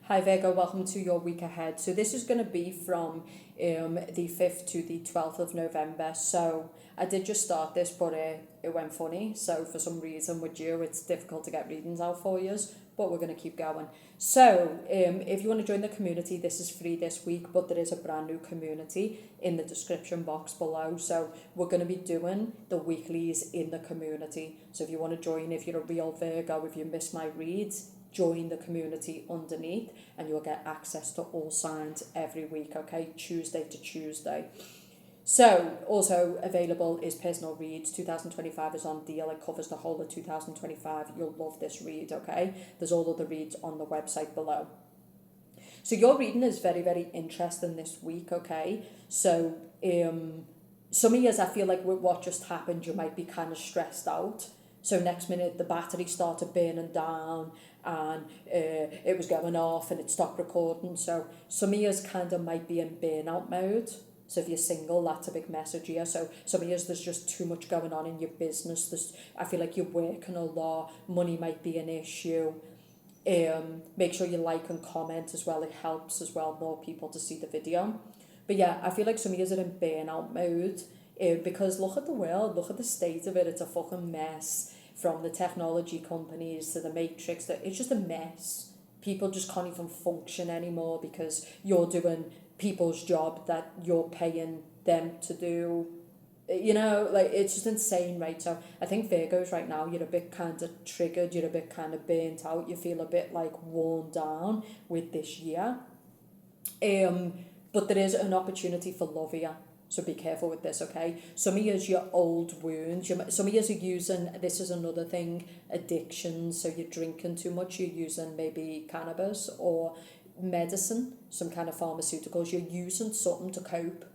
Hi Virgo, welcome to your week ahead. So this is going to be from the 5th to the 12th of November. So I did just start this, but it went funny. So for some reason with you, it's difficult to get readings out for you, but we're going to keep going. So if you want to join the community, this is free this week, but there is a brand new community in the description box below. So we're going to be doing the weeklies in the community. So if you want to join, if you're a real Virgo, if you miss my reads, join the community underneath and you'll get access to all signs every week, okay? Tuesday to Tuesday. So also available is personal reads. 2025 is on deal. It covers the whole of 2025. You'll love this read, okay? There's all other reads on the website below. So your reading is very, very interesting this week, okay? So some of you, I feel like with what just happened, you might be kind of stressed out. So next minute the battery started burning down and it was going off and it stopped recording. So some of you kind of might be in burnout mode. So if you're single, that's a big message here. So some of you, there's just too much going on in your business. I feel like you're working a lot. Money might be an issue. Make sure you like and comment as well. It helps as well, more people to see the video. But yeah, I feel like some of you are in burnout mode. Because look at the world, look at the state of it. It's a fucking mess. From the technology companies to the matrix, that it's just a mess. People just can't even function anymore because you're doing people's job that you're paying them to do. You know, like it's just insane, right? So I think Virgos right now, you're a bit kind of triggered, you're a bit kind of burnt out, you feel a bit like worn down with this year. But there is an opportunity for love here. So be careful with this, okay? Some of you is your old wounds. Some of you are using, this is another thing, addiction. So you're drinking too much, you're using maybe cannabis or medicine, some kind of pharmaceuticals. You're using something to cope,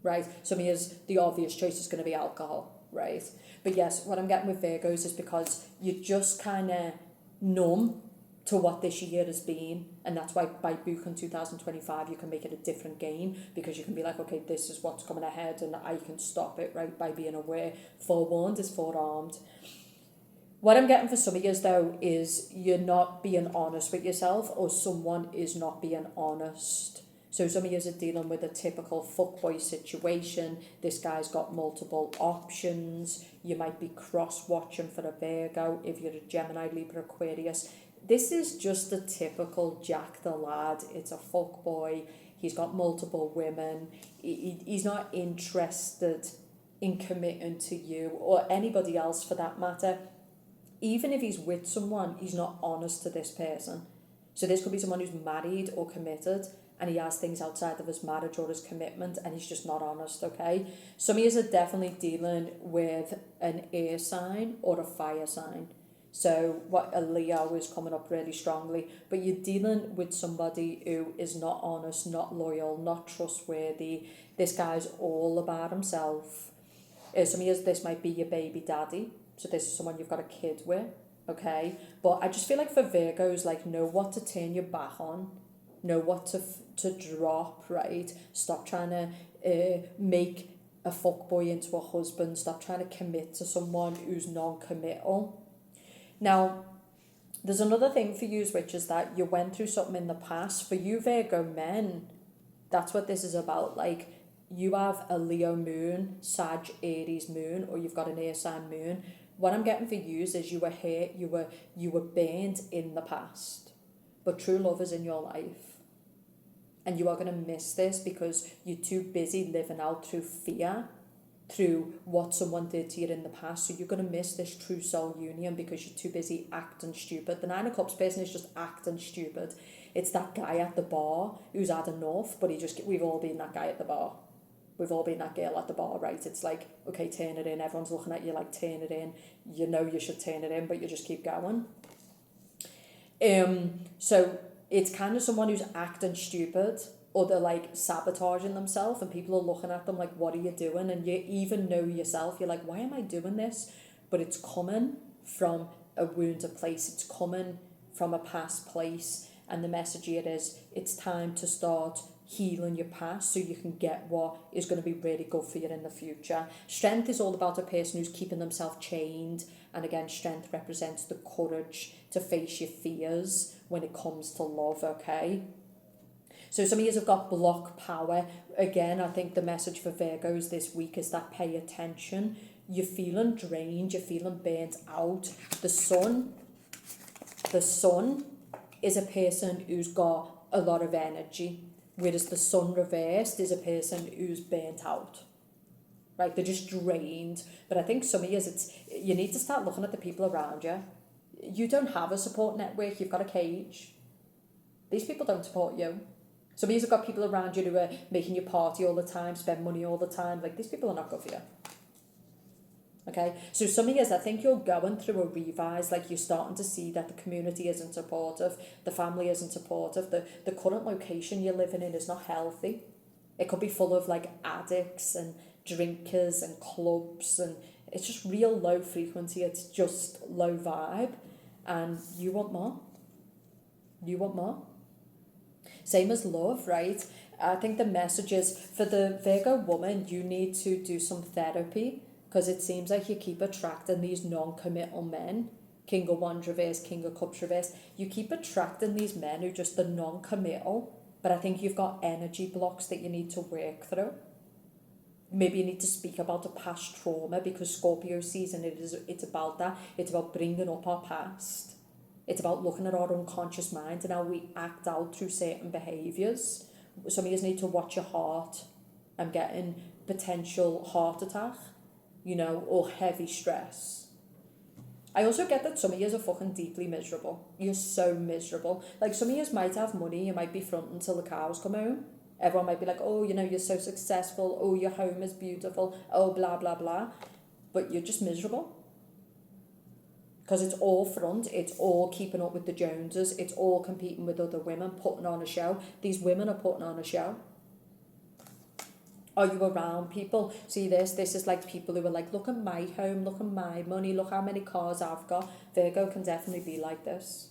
right? Some of you, the obvious choice is going to be alcohol, right? But yes, what I'm getting with Virgos is because you're just kind of numb to what this year has been, and that's why by booking 2025 you can make it a different game, because you can be like, okay, this is what's coming ahead and I can stop it, right, by being aware. Forewarned is forearmed. What I'm getting for some of you though is you're not being honest with yourself, or someone is not being honest. So some of you are dealing with a typical fuckboy situation. This guy's got multiple options. You might be cross-watching for a Virgo if you're a Gemini, Libra, Aquarius. This is just a typical Jack the lad. It's a fuck boy. He's got multiple women. He's not interested in committing to you or anybody else for that matter. Even if he's with someone, he's not honest to this person. So this could be someone who's married or committed and he has things outside of his marriage or his commitment and he's just not honest, okay? Some of you are definitely dealing with an air sign or a fire sign. So what a Leo is coming up really strongly, but you're dealing with somebody who is not honest, not loyal, not trustworthy. This guy's all about himself. Some of you, this might be your baby daddy. So this is someone you've got a kid with, okay? But I just feel like for Virgos, like, know what to turn your back on, know what to drop, right? Stop trying to make a fuckboy into a husband. Stop trying to commit to someone who's non-committal. Now, there's another thing for you, which is that you went through something in the past. For you Virgo men, that's what this is about. Like, you have a Leo moon, Sag, Aries moon, or you've got an air sign moon. What I'm getting for you is you were hurt, you were burned in the past. But true love is in your life. And you are going to miss this because you're too busy living out through fear, through what someone did to you in the past. So you're going to miss this true soul union because you're too busy acting stupid. The Nine of Cups person is just acting stupid. It's that guy at the bar who's had enough, but we've all been that guy at the bar. We've all been that girl at the bar, right? It's like, okay, turn it in. Everyone's looking at you like, turn it in. You know you should turn it in, but you just keep going. So it's kind of someone who's acting stupid, or they're like sabotaging themselves and people are looking at them like, what are you doing? And you even know yourself, you're like, why am I doing this? But it's coming from a wounded place. It's coming from a past place. And the message here is, it's time to start healing your past so you can get what is going to be really good for you in the future. Strength is all about a person who's keeping themselves chained, and again, strength represents the courage to face your fears when it comes to love, okay? So some of you have got block power. Again, I think the message for Virgos this week is that pay attention. You're feeling drained, you're feeling burnt out. The sun is a person who's got a lot of energy, whereas the sun reversed is a person who's burnt out. Right, they're just drained. But I think some of you, you need to start looking at the people around you. You don't have a support network, you've got a cage. These people don't support you. Some of you have got people around you who are making you party all the time, spend money all the time. Like, these people are not good for you. Okay, so some of you, I think you're going through a revise, like you're starting to see that the community isn't supportive, the family isn't supportive, the current location you're living in is not healthy. It could be full of like addicts and drinkers and clubs, and it's just real low frequency, it's just low vibe, and you want more. You want more. Same as love, right? I think the message is for the Virgo woman, you need to do some therapy, because it seems like you keep attracting these non-committal men. King of Wands reverse, King of Cups reverse. You keep attracting these men who just are non-committal, but I think you've got energy blocks that you need to work through. Maybe you need to speak about the past trauma, because Scorpio season, it's about that. It's about bringing up our past. It's about looking at our unconscious mind and how we act out through certain behaviours. Some of you need to watch your heart. I'm getting potential heart attack, or heavy stress. I also get that some of you are fucking deeply miserable. You're so miserable. Like, some of you might have money, you might be fronting till the cows come home. Everyone might be like, oh, you're so successful. Oh, your home is beautiful. Oh, blah, blah, blah. But you're just miserable. Because it's all front, it's all keeping up with the Joneses, it's all competing with other women, putting on a show. These women are putting on a show. Are you around people? See this is like people who are like, look at my home, look at my money, look how many cars I've got. Virgo can definitely be like this.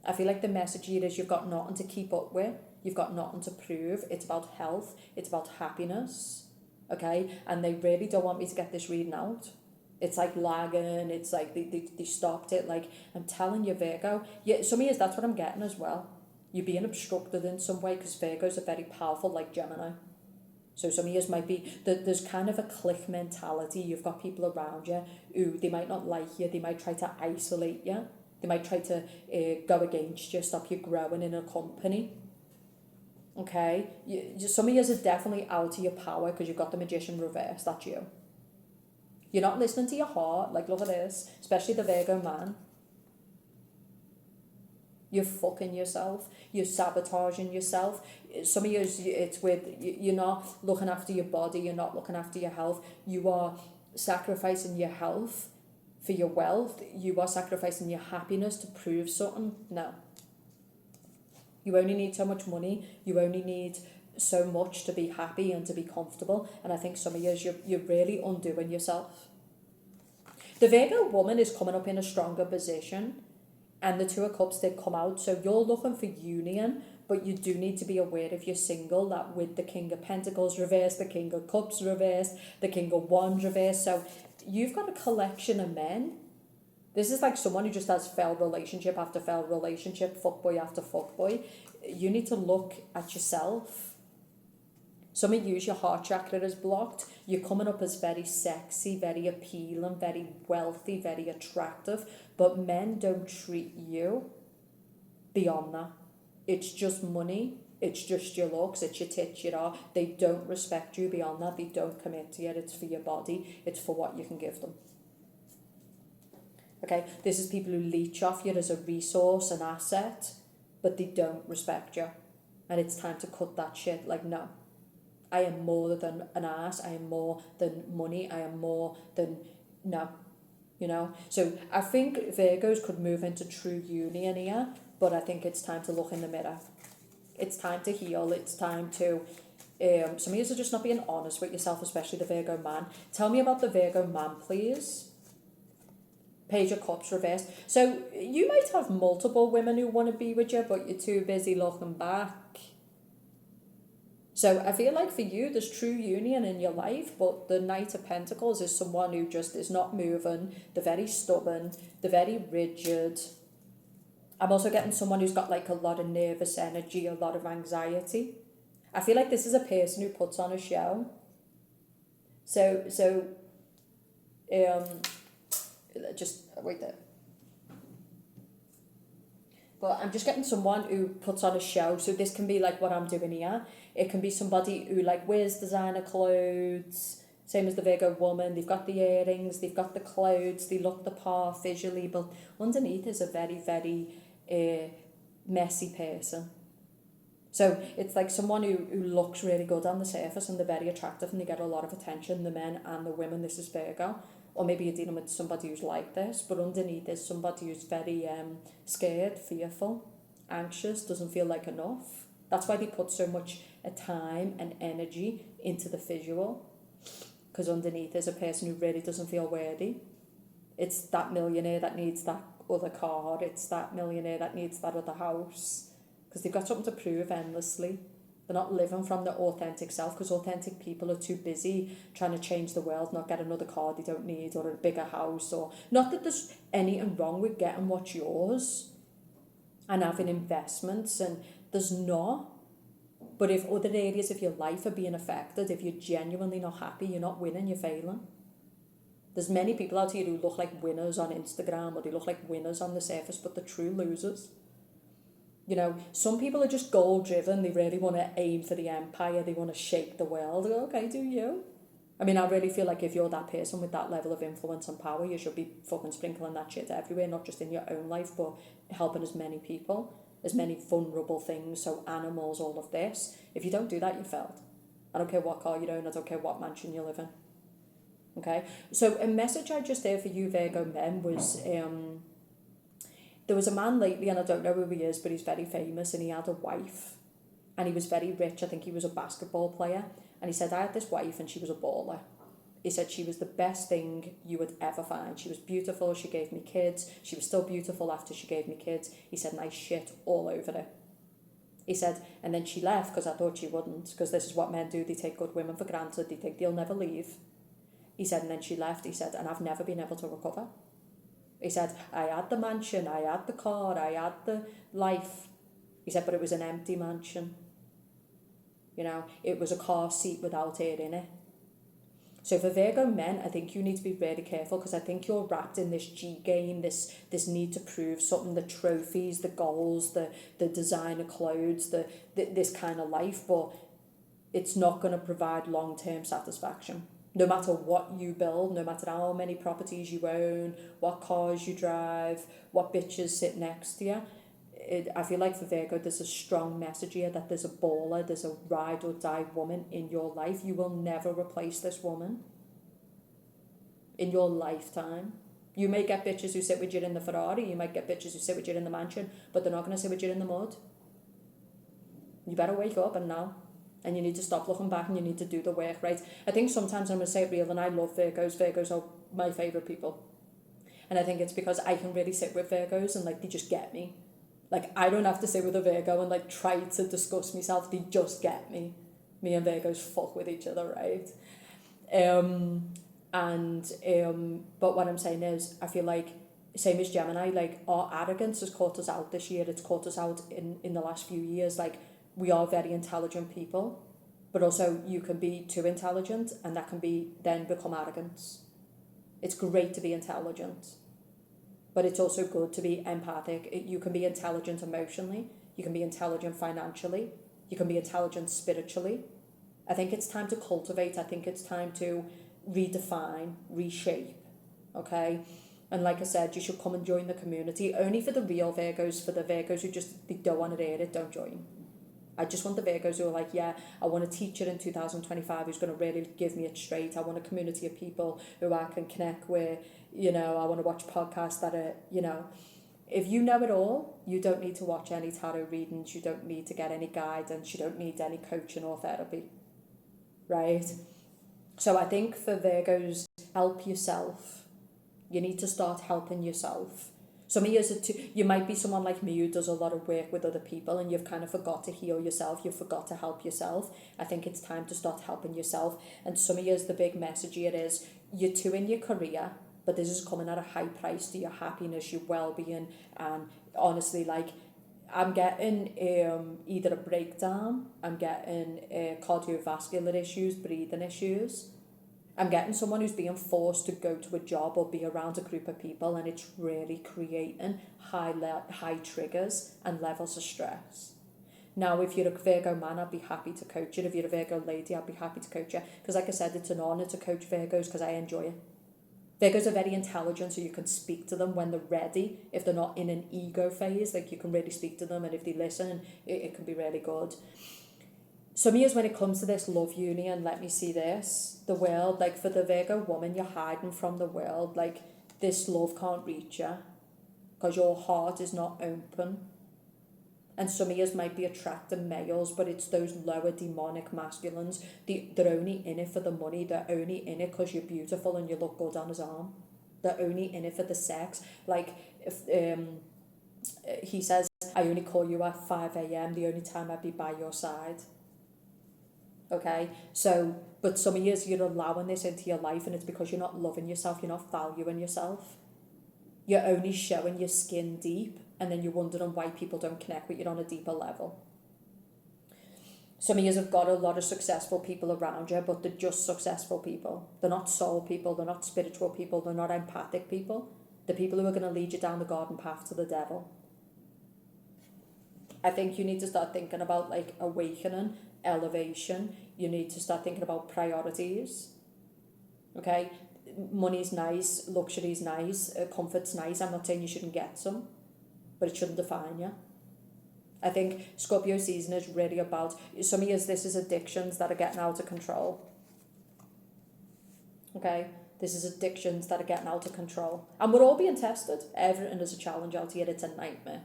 I feel like the message here is you've got nothing to keep up with, you've got nothing to prove. It's about health, it's about happiness, okay? And they really don't want me to get this reading out. It's like lagging, it's like they stopped it. Like, I'm telling you, Virgo, yeah, some of you, that's what I'm getting as well. You're being obstructed in some way, because Virgos are very powerful, like Gemini. So some of you might be, there's kind of a clique mentality. You've got people around you who, they might not like you, they might try to isolate you, they might try to go against you, stop you growing in a company. Okay, some of you are definitely out of your power because you've got the Magician reversed. That's you. You're not listening to your heart. Like, look at this, especially the Virgo man. You're fucking yourself. You're sabotaging yourself. Some of you, it's with, you're not looking after your body. You're not looking after your health. You are sacrificing your health for your wealth. You are sacrificing your happiness to prove something. No. You only need so much money. You only need so much to be happy and to be comfortable. And I think some of you, you're really undoing yourself. The Virgo woman is coming up in a stronger position, and the Two of Cups did come out. So you're looking for union, but you do need to be aware if you're single that with the King of Pentacles reversed, the King of Cups reversed, the King of Wands reversed. So you've got a collection of men. This is like someone who just has failed relationship after failed relationship, fuckboy after fuckboy. You need to look at yourself. Some of you, your heart chakra is blocked. You're coming up as very sexy, very appealing, very wealthy, very attractive. But men don't treat you beyond that. It's just money. It's just your looks. It's your tits, your art. They don't respect you beyond that. They don't commit to you. It's for your body. It's for what you can give them. Okay? This is people who leech off you as a resource, an asset, but they don't respect you. And it's time to cut that shit. Like, no. I am more than an ass. I am more than money. I am more than, no, So I think Virgos could move into true union here, but I think it's time to look in the mirror. It's time to heal. It's time to, some of you are just not being honest with yourself, especially the Virgo man. Tell me about the Virgo man, please. Page of Cups reversed. So you might have multiple women who want to be with you, but you're too busy looking back. So I feel like for you, there's true union in your life, but the Knight of Pentacles is someone who just is not moving. They're very stubborn. They're very rigid. I'm also getting someone who's got like a lot of nervous energy, a lot of anxiety. I feel like this is a person who puts on a show. So just wait there. But I'm just getting someone who puts on a show. So this can be like what I'm doing here. It can be somebody who like wears designer clothes, same as the Virgo woman. They've got the earrings, they've got the clothes, they look the part visually, but underneath is a very, very messy person. So it's like someone who looks really good on the surface and they're very attractive and they get a lot of attention, the men and the women. This is Virgo. Or maybe you're dealing with somebody who's like this, but underneath is somebody who's very scared, fearful, anxious, doesn't feel like enough. That's why they put so much time and energy into the visual, because underneath is a person who really doesn't feel worthy. It's that millionaire that needs that other car. It's that millionaire that needs that other house, because they've got something to prove endlessly. They're not living from their authentic self, because authentic people are too busy trying to change the world, not get another car they don't need or a bigger house. Or not that there's anything wrong with getting what's yours and having investments, and there's not. But if other areas of your life are being affected, if you're genuinely not happy, you're not winning, you're failing. There's many people out here who look like winners on Instagram, or they look like winners on the surface, but they're true losers. You know, some people are just goal driven. They really want to aim for the empire. They want to shake the world. Okay, do you? I mean, I really feel like if you're that person with that level of influence and power, you should be fucking sprinkling that shit everywhere, not just in your own life, but helping as many people, as many vulnerable things, so animals, all of this. If you don't do that, you failed. I don't care what car you own. I don't care what mansion you live in. Okay? So a message I just heard for you, Virgo men, was... there was a man lately, and I don't know who he is, but he's very famous, and he had a wife, and he was very rich. I think he was a basketball player, and he said, I had this wife, and she was a baller. He said she was the best thing you would ever find. She was beautiful, she gave me kids, she was still beautiful after she gave me kids. He said, and I shit all over it. He said, and then she left because I thought she wouldn't, because this is what men do, they take good women for granted, they think they'll never leave. He said, and then she left, he said, and I've never been able to recover. He said, I had the mansion, I had the car, I had the life. He said, but it was an empty mansion. You know, it was a car seat without air in it. So for Virgo men, I think you need to be really careful, because I think you're wrapped in this G game, this need to prove something, the trophies, the goals, the designer clothes, this kind of life, but it's not going to provide long-term satisfaction. No matter what you build, no matter how many properties you own, what cars you drive, what bitches sit next to you, I feel like for Virgo, there's a strong message here that there's a baller, there's a ride or die woman in your life. You will never replace this woman in your lifetime. You may get bitches who sit with you in the Ferrari, you might get bitches who sit with you in the mansion, but they're not going to sit with you in the mud. You better wake up and know. And you need to stop looking back, and you need to do the work, right? I think sometimes I'm going to say it real, and I love Virgos. Virgos are my favourite people. And I think it's because I can really sit with Virgos and, like, they just get me. Like, I don't have to sit with a Virgo and, like, try to discuss myself. They just get me. Me and Virgos fuck with each other, right? But what I'm saying is, I feel like, same as Gemini, like, our arrogance has caught us out this year. It's caught us out in the last few years. Like, we are very intelligent people, but also you can be too intelligent, and that can then become arrogance. It's great to be intelligent, but it's also good to be empathic. You can be intelligent emotionally, you can be intelligent financially, you can be intelligent spiritually. I think it's time to cultivate. I think it's time to redefine, reshape, okay? And like I said, you should come and join the community, only for the real Virgos. For the Virgos who they don't want to hear it, don't join. I just want the Virgos who are like, yeah, I want a teacher in 2025 who's going to really give me it straight. I want a community of people who I can connect with. You know, I want to watch podcasts that are, you know, if you know it all, you don't need to watch any tarot readings. You don't need to get any guidance. You don't need any coaching or therapy, right? So I think for Virgos, help yourself. You need to start helping yourself. Some of you might be someone like me who does a lot of work with other people and you've kind of forgot to heal yourself, you've forgot to help yourself. I think it's time to start helping yourself. And some of the big message here is, you're too in your career, but this is coming at a high price to your happiness, your well-being, and honestly, like, I'm getting either a breakdown, I'm getting cardiovascular issues, breathing issues. I'm getting someone who's being forced to go to a job or be around a group of people, and it's really creating high triggers and levels of stress. Now, if you're a Virgo man, I'd be happy to coach you. If you're a Virgo lady, I'd be happy to coach you. Because like I said, it's an honour to coach Virgos because I enjoy it. Virgos are very intelligent, so you can speak to them when they're ready. If they're not in an ego phase, like, you can really speak to them, and if they listen, it can be really good. Some years when it comes to this love union, let me see this, the world, like, for the Virgo woman, you're hiding from the world, like, this love can't reach you because your heart is not open. And some of you might be attracting males, but it's those lower demonic masculines. They're only in it for the money. They're only in it because you're beautiful and you look good on his arm. They're only in it for the sex. Like, if he says, I only call you at 5 a.m, the only time I'd be by your side. Okay? So, but some of you, you're allowing this into your life, and it's because you're not loving yourself, you're not valuing yourself. You're only showing your skin deep, and then you're wondering why people don't connect with you on a deeper level. Some of you have got a lot of successful people around you, but they're just successful people. They're not soul people, they're not spiritual people, they're not empathic people. They're people who are going to lead you down the garden path to the devil. I think you need to start thinking about, like, awakening, elevation. You need to start thinking about priorities. Okay? Money's nice, luxury's nice, comfort's nice. I'm not saying you shouldn't get some, but it shouldn't define you. I think Scorpio season is really about, some of you, this is addictions that are getting out of control. Okay? This is addictions that are getting out of control. And we're all being tested. Everything is a challenge out here. It's a nightmare.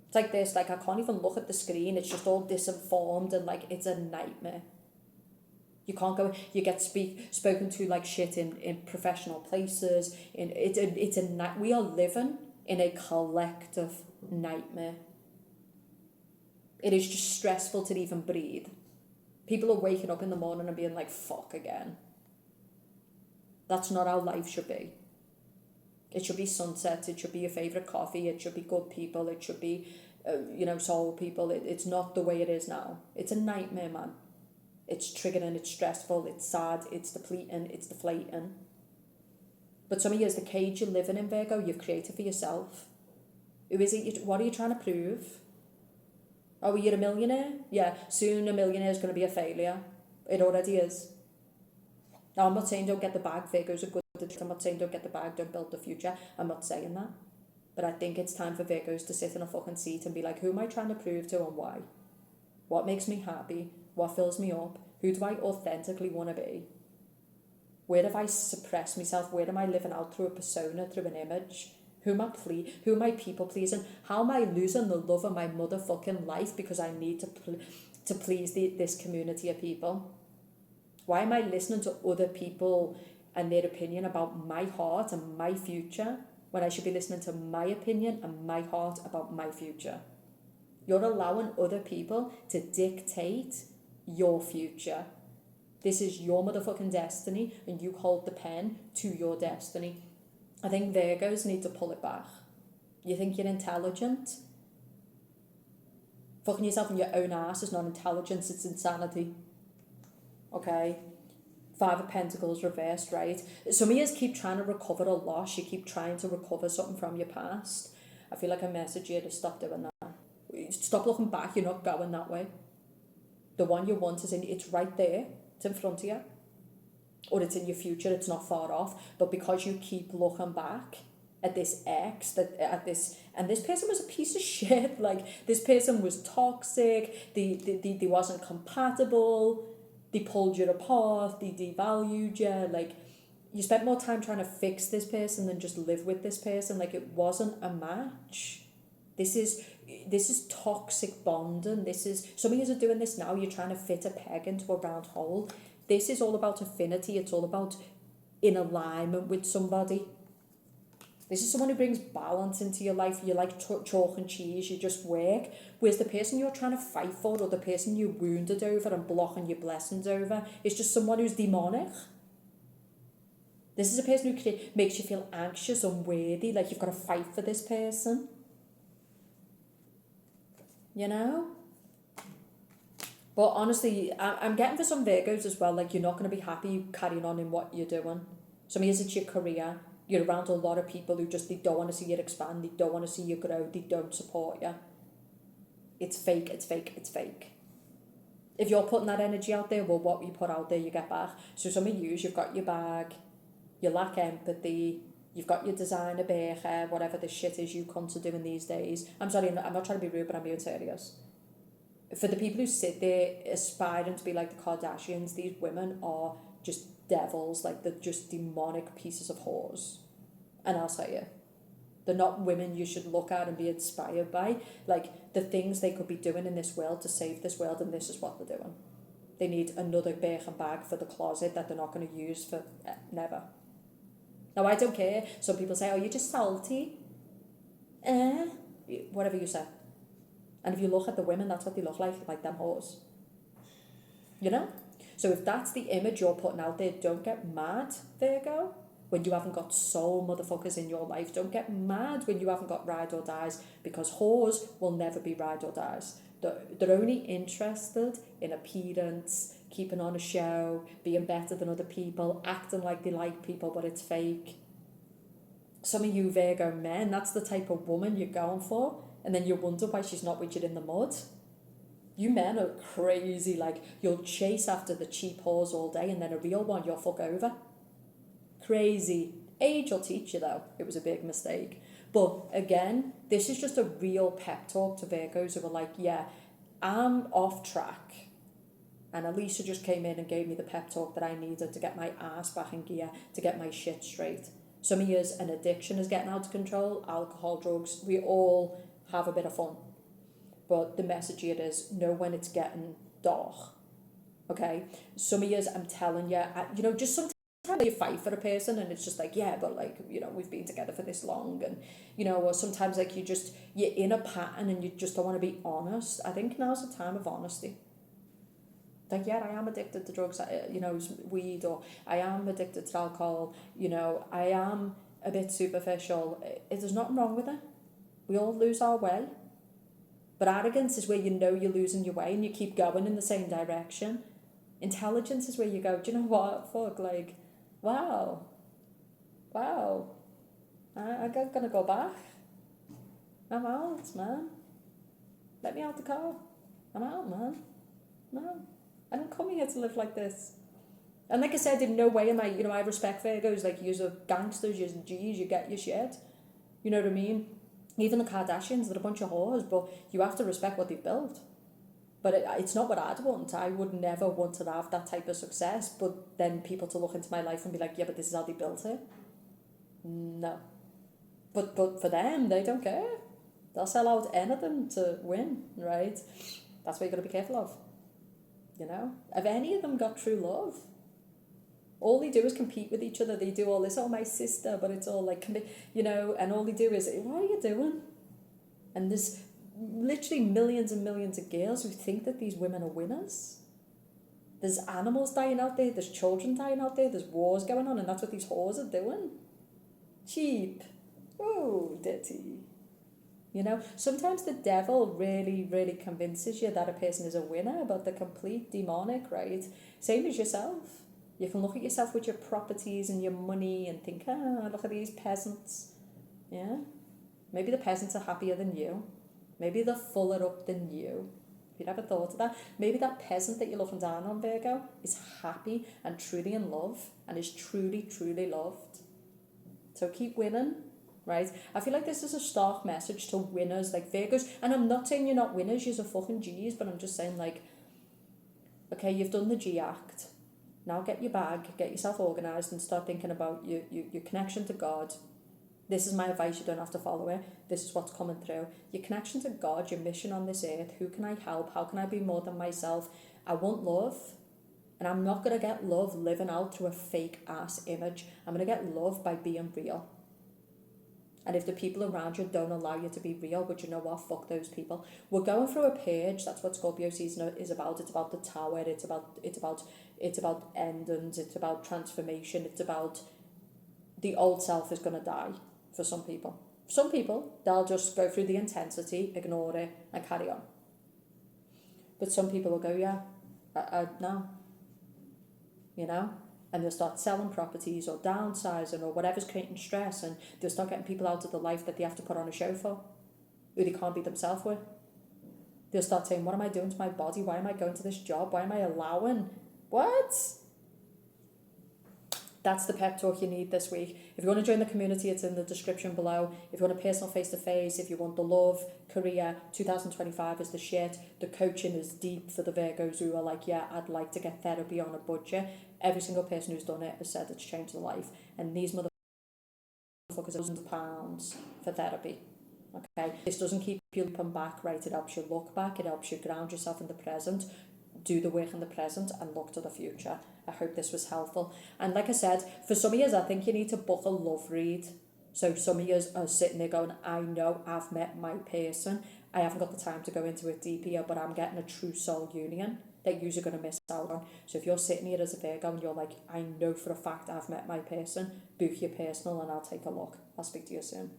It's like this, like, I can't even look at the screen. It's just all disinformed, and, like, it's a nightmare. You can't go, you get spoken to like shit in professional places. We are living in a collective nightmare. It is just stressful to even breathe. People are waking up in the morning and being like, fuck again. That's not how life should be. It should be sunsets, it should be your favourite coffee, it should be good people, it should be, soul people. It's not the way it is now. It's a nightmare, man. It's triggering, it's stressful, it's sad, it's depleting, it's deflating. But some of you, is the cage you're living in, Virgo, you've created for yourself. Who is it? What are you trying to prove? Oh, you're a millionaire? Yeah, soon a millionaire is going to be a failure. It already is. Now, I'm not saying don't get the bag, Virgos are good. I'm not saying don't get the bag, don't build the future. I'm not saying that. But I think it's time for Virgos to sit in a fucking seat and be like, who am I trying to prove to and why? What makes me happy? What fills me up? Who do I authentically want to be? Where have I suppressed myself? Where am I living out through a persona, through an image? Who am I people pleasing? How am I losing the love of my motherfucking life because I need to please this community of people? Why am I listening to other people and their opinion about my heart and my future when I should be listening to my opinion and my heart about my future? You're allowing other people to dictate your future. This is your motherfucking destiny, and you hold the pen to your destiny. I think Virgos need to pull it back. You think you're intelligent? Fucking yourself in your own ass is not intelligence, it's insanity. Okay? 5 of Pentacles reversed, right? Some of you keep trying to recover a loss. You keep trying to recover something from your past. I feel like I message you to stop doing that. Stop looking back. You're not going that way. The one you want it's right there. It's in front of you. Or it's in your future. It's not far off. But because you keep looking back at this ex, and this person was a piece of shit. Like, this person was toxic. They wasn't compatible. They pulled you apart, they devalued you, like, you spent more time trying to fix this person than just live with this person. Like, it wasn't a match. This is toxic bonding. Some of you are doing this now, you're trying to fit a peg into a round hole. This is all about affinity, it's all about in alignment with somebody. This is someone who brings balance into your life. You like chalk and cheese, you just work. Whereas the person you're trying to fight for, or the person you're wounded over and blocking your blessings over, is just someone who's demonic. This is a person who makes you feel anxious, unworthy, like you've got to fight for this person. You know? But honestly, I'm getting for some Virgos as well, like you're not going to be happy carrying on in what you're doing. Some years it's your career. You're around a lot of people who just, they don't want to see you expand, they don't want to see you grow, they don't support you. It's fake, it's fake, it's fake. If you're putting that energy out there, well, what you put out there, you get back. So some of you've got your bag, you lack empathy, you've got your designer bear, whatever the shit is you come to doing these days. I'm sorry, I'm not trying to be rude, but I'm being serious. For the people who sit there aspiring to be like the Kardashians, these women are just devils, like they're just demonic pieces of whores. And I'll say it, they're not women you should look at and be inspired by. Like the things they could be doing in this world to save this world, and this is what they're doing. They need another Birkin bag for the closet that they're not going to use for never. Now I don't care. Some people say, oh, you're just salty. Whatever you say. And if you look at the women, that's what they look like them whores. You know? So if that's the image you're putting out there, don't get mad, Virgo, when you haven't got soul motherfuckers in your life. Don't get mad when you haven't got ride or dies, because whores will never be ride or dies. They're only interested in appearance, keeping on a show, being better than other people, acting like they like people, but it's fake. Some of you Virgo men, that's the type of woman you're going for, and then you wonder why she's not with you in the mud. You men are crazy, like you'll chase after the cheap whores all day, and then a real one you'll fuck over. Crazy. Age will teach you though, it was a big mistake. But again, this is just a real pep talk to Virgos who are like, yeah, I'm off track. And Elisa just came in and gave me the pep talk that I needed to get my ass back in gear, to get my shit straight. Some of years an addiction is getting out of control, alcohol, drugs, we all have a bit of fun. But the message here is, know when it's getting dark, okay? Some of years, I'm telling you, just sometimes you fight for a person and it's just like, yeah, but like, we've been together for this long, and, or sometimes like you're in a pattern and you just don't want to be honest. I think now's the time of honesty. Like, yeah, I am addicted to drugs, weed, or I am addicted to alcohol, I am a bit superficial. There's nothing wrong with it. We all lose our way. But arrogance is where you're losing your way and you keep going in the same direction. Intelligence is where you go, do you know what? Fuck, like, wow. I'm going to go back. I'm out, man. Let me out the car. I'm out, man. No, I don't come here to live like this. And like I said, in no way am I respect Virgos, like, you're gangsters, you're G's, you get your shit. You know what I mean? Even the Kardashians, they're a bunch of whores, but you have to respect what they've built. But it's not what I'd want. I would never want to have that type of success, but then people to look into my life and be like, yeah, but this is how they built it. No. But for them, they don't care. They'll sell out anything to win, right? That's what you got to be careful of. Have any of them got true love? All they do is compete with each other. They do all this, oh, my sister, but it's all like, and all they do is, what are you doing? And there's literally millions and millions of girls who think that these women are winners. There's animals dying out there, there's children dying out there, there's wars going on, and that's what these whores are doing. Cheap. Oh, dirty. Sometimes the devil really, really convinces you that a person is a winner, but they're complete demonic, right? Same as yourself. You can look at yourself with your properties and your money and think, look at these peasants. Yeah? Maybe the peasants are happier than you. Maybe they're fuller up than you. Have you ever thought of that? Maybe that peasant that you're looking down on, Virgo, is happy and truly in love and is truly, truly loved. So keep winning, right? I feel like this is a stark message to winners like Virgos. And I'm not saying you're not winners, you're fucking G's, but I'm just saying, like, okay, you've done the G act. Now get your bag, get yourself organised and start thinking about your connection to God. This is my advice, you don't have to follow it. This is what's coming through. Your connection to God, your mission on this earth. Who can I help? How can I be more than myself? I want love. And I'm not going to get love living out through a fake ass image. I'm going to get love by being real. And if the people around you don't allow you to be real, but you know what, fuck those people. We're going through a purge. That's what Scorpio season is about. It's about the tower. It's about endings. It's about transformation. It's about the old self is going to die for some people. Some people, they'll just go through the intensity, ignore it, and carry on. But some people will go, yeah, no, you know, and they'll start selling properties or downsizing or whatever's creating stress, and they'll start getting people out of the life that they have to put on a show for, who they can't be themselves with. They'll start saying, what am I doing to my body? Why am I going to this job? Why am I allowing? What? That's the pep talk you need this week. If you want to join the community, it's in the description below. If you want a personal face-to-face, if you want the love, career, 2025 is the shit. The coaching is deep for the Virgos who are like, yeah, I'd like to get therapy on a budget. Every single person who's done it has said it's changed their life. And these motherfuckers are £1,000 for therapy. Okay? This doesn't keep you looking back, right? It helps you look back. It helps you ground yourself in the present. Do the work in the present and look to the future. I hope this was helpful. And like I said, for some of you, I think you need to book a love read. So some of you are sitting there going, I know I've met my person. I haven't got the time to go into it deeper yet, but I'm getting a true soul union that you're going to miss out on. So if you're sitting here as a Virgo and you're like, I know for a fact I've met my person, book your personal and I'll take a look. I'll speak to you soon.